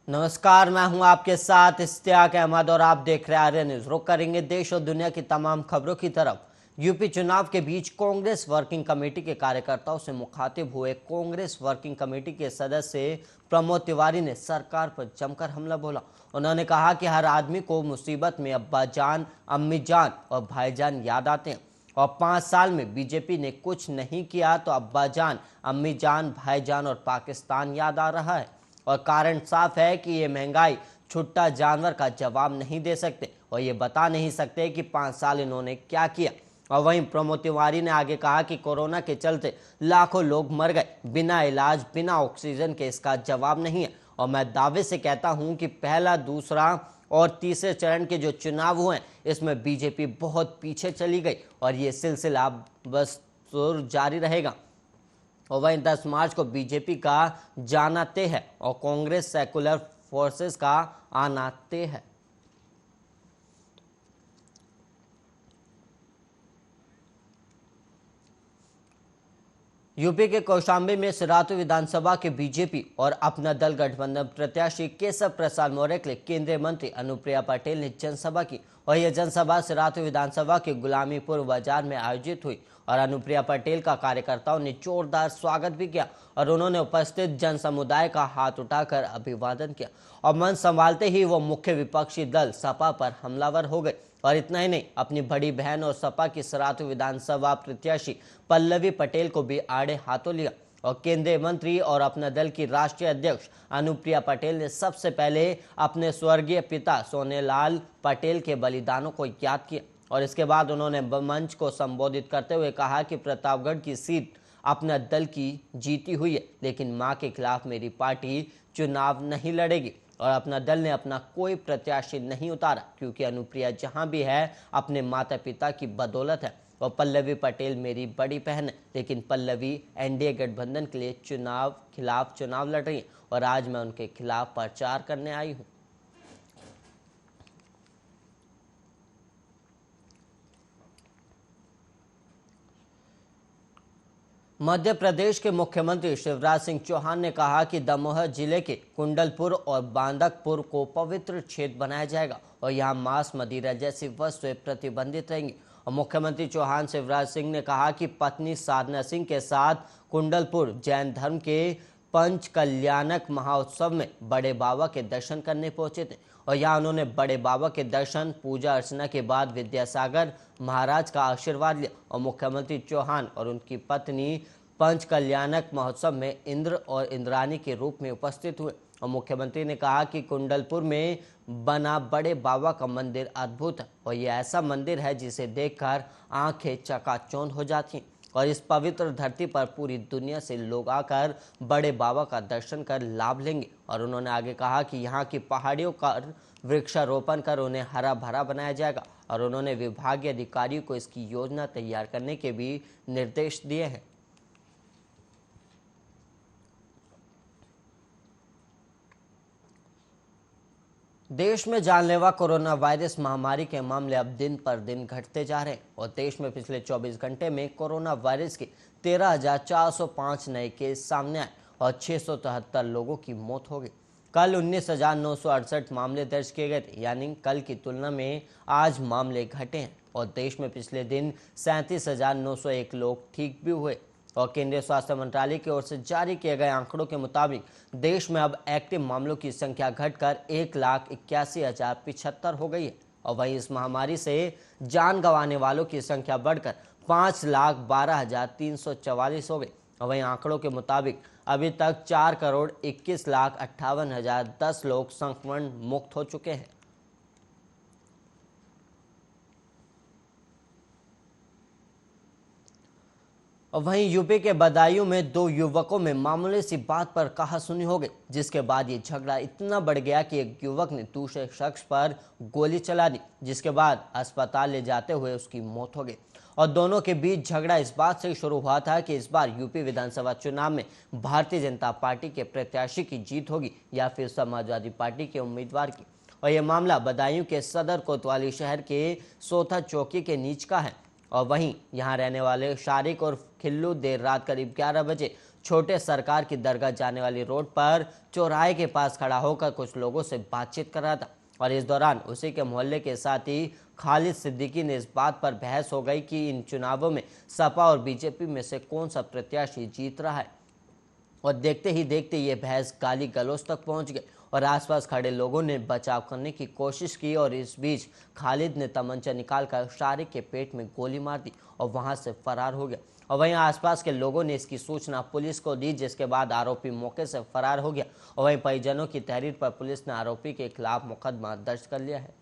नमस्कार, मैं हूं आपके साथ इश्तियाक अहमद और आप देख रहे हैं आर्य न्यूज। रुक करेंगे देश और दुनिया की तमाम खबरों की तरफ। यूपी चुनाव के बीच कांग्रेस वर्किंग कमेटी के कार्यकर्ताओं से मुखातिब हुए कांग्रेस वर्किंग कमेटी के सदस्य प्रमोद तिवारी ने सरकार पर जमकर हमला बोला। उन्होंने कहा कि हर आदमी को मुसीबत में अब्बा जान, अम्मी जान और भाईजान याद आते हैं और 5 साल में बीजेपी ने कुछ नहीं किया तो अब्बा जान, अम्मी जान, भाईजान और पाकिस्तान याद आ रहा है। और कारण साफ है कि ये महंगाई छुट्टा जानवर का जवाब नहीं दे सकते और ये बता नहीं सकते कि 5 साल इन्होंने क्या किया। और वहीं प्रमोद तिवारी ने आगे कहा कि कोरोना के चलते लाखों लोग मर गए बिना इलाज, बिना ऑक्सीजन के। इसका जवाब नहीं है और मैं दावे से कहता हूं कि पहला, दूसरा और तीसरे चरण के जो चुनाव हुए इसमें बीजेपी बहुत पीछे चली गई और ये सिलसिला बस जारी रहेगा। और वहीं 10 मार्च को बीजेपी का जाना तय है और कांग्रेस सेकुलर फोर्सेस का आना तय है। यूपी के कौशाम्बी में सिराथू विधानसभा के बीजेपी और अपना दल गठबंधन प्रत्याशी केशव प्रसाद मौर्य के लिए केंद्रीय मंत्री अनुप्रिया पटेल ने जनसभा की और यह जनसभा सिराथू विधानसभा के गुलामीपुर बाजार में आयोजित हुई और अनुप्रिया पटेल का कार्यकर्ताओं ने जोरदार स्वागत भी किया और उन्होंने उपस्थित जन समुदाय का हाथ उठाकर अभिवादन किया और मन संभालते ही वो मुख्य विपक्षी दल सपा पर हमलावर हो गए। और इतना ही नहीं, अपनी बड़ी बहन और सपा की सिराथू विधानसभा प्रत्याशी पल्लवी पटेल को भी आड़े हाथों लिया और केंद्रीय मंत्री और अपना दल की राष्ट्रीय अध्यक्ष अनुप्रिया पटेल ने सबसे पहले अपने स्वर्गीय पिता सोनेलाल पटेल के बलिदानों को याद किया और इसके बाद उन्होंने मंच को संबोधित करते हुए कहा कि प्रतापगढ़ की सीट अपना दल की जीती हुई है, लेकिन मां के खिलाफ मेरी पार्टी चुनाव नहीं लड़ेगी और अपना दल ने अपना कोई प्रत्याशी नहीं उतारा क्योंकि अनुप्रिया जहां भी है अपने माता पिता की बदौलत है और पल्लवी पटेल मेरी बड़ी बहन है, लेकिन पल्लवी एनडीए गठबंधन के लिए खिलाफ चुनाव लड़ रही है और आज मैं उनके खिलाफ प्रचार करने आई हूं। मध्य प्रदेश के मुख्यमंत्री शिवराज सिंह चौहान ने कहा कि दमोह जिले के कुंडलपुर और बांदकपुर को पवित्र क्षेत्र बनाया जाएगा और यहां मांस, मदिरा जैसी वस्तुएं प्रतिबंधित रहेंगी। और मुख्यमंत्री चौहान शिवराज सिंह ने कहा कि पत्नी साधना सिंह के साथ कुंडलपुर जैन धर्म के पंच कल्याणक महोत्सव में बड़े बाबा के दर्शन करने पहुंचे थे और यहाँ उन्होंने बड़े बाबा के दर्शन, पूजा अर्चना के बाद विद्यासागर महाराज का आशीर्वाद लिया और मुख्यमंत्री चौहान और उनकी पत्नी पंच कल्याणक महोत्सव में इंद्र और इंद्राणी के रूप में उपस्थित हुए और मुख्यमंत्री ने कहा कि कुंडलपुर में बना बड़े बाबा का मंदिर अद्भुत है और यह ऐसा मंदिर है जिसे देखकर आंखें चकाचौंध हो जाती हैं और इस पवित्र धरती पर पूरी दुनिया से लोग आकर बड़े बाबा का दर्शन कर लाभ लेंगे। और उन्होंने आगे कहा कि यहाँ की पहाड़ियों का वृक्षारोपण कर उन्हें हरा भरा बनाया जाएगा और उन्होंने विभागीय अधिकारियों को इसकी योजना तैयार करने के भी निर्देश दिए हैं। देश में जानलेवा कोरोना वायरस महामारी के मामले अब दिन पर दिन घटते जा रहे हैं और देश में पिछले 24 घंटे में कोरोना वायरस के 13,405 नए केस सामने आए और 673 लोगों की मौत हो गई। कल 19,968 मामले दर्ज किए गए थे, यानी कल की तुलना में आज मामले घटे हैं और देश में पिछले दिन 37,901 लोग ठीक भी हुए। और केंद्रीय स्वास्थ्य मंत्रालय की ओर से जारी किए गए आंकड़ों के मुताबिक देश में अब एक्टिव मामलों की संख्या घटकर 1,81,075 हो गई है और वहीं इस महामारी से जान गंवाने वालों की संख्या बढ़कर 5,12,344 हो गई और वहीं आंकड़ों के मुताबिक अभी तक 4,21,58,010 लोग संक्रमण मुक्त हो चुके हैं। और वहीं यूपी के बदायूं में 2 युवकों में मामूली सी बात पर कहासुनी हो गई, जिसके बाद ये झगड़ा इतना बढ़ गया कि एक युवक ने दूसरे शख्स पर गोली चला दी, जिसके बाद अस्पताल ले जाते हुए उसकी मौत हो गई। और दोनों के बीच झगड़ा इस बात से शुरू हुआ था कि इस बार यूपी विधानसभा चुनाव में भारतीय जनता पार्टी के प्रत्याशी की जीत होगी या फिर समाजवादी पार्टी के उम्मीदवार की। और यह मामला बदायूं के सदर कोतवाली शहर के सोथा चौकी के नीच का है और वहीं यहां रहने वाले शारिक और खिल्लू देर रात करीब 11 बजे छोटे सरकार की दरगाह जाने वाली रोड पर चौराहे के पास खड़ा होकर कुछ लोगों से बातचीत कर रहा था और इस दौरान उसी के मोहल्ले के साथ ही खालिद सिद्दीकी ने इस बात पर बहस हो गई कि इन चुनावों में सपा और बीजेपी में से कौन सा प्रत्याशी जीत रहा है। और देखते ही देखते ये बहस गाली गलौज तक पहुंच गई और आसपास खड़े लोगों ने बचाव करने की कोशिश की और इस बीच खालिद ने तमंचा निकालकर शारिक के पेट में गोली मार दी और वहां से फरार हो गया। और वहीं आसपास के लोगों ने इसकी सूचना पुलिस को दी, जिसके बाद आरोपी मौके से फरार हो गया और वहीं परिजनों की तहरीर पर पुलिस ने आरोपी के खिलाफ मुकदमा दर्ज कर लिया है।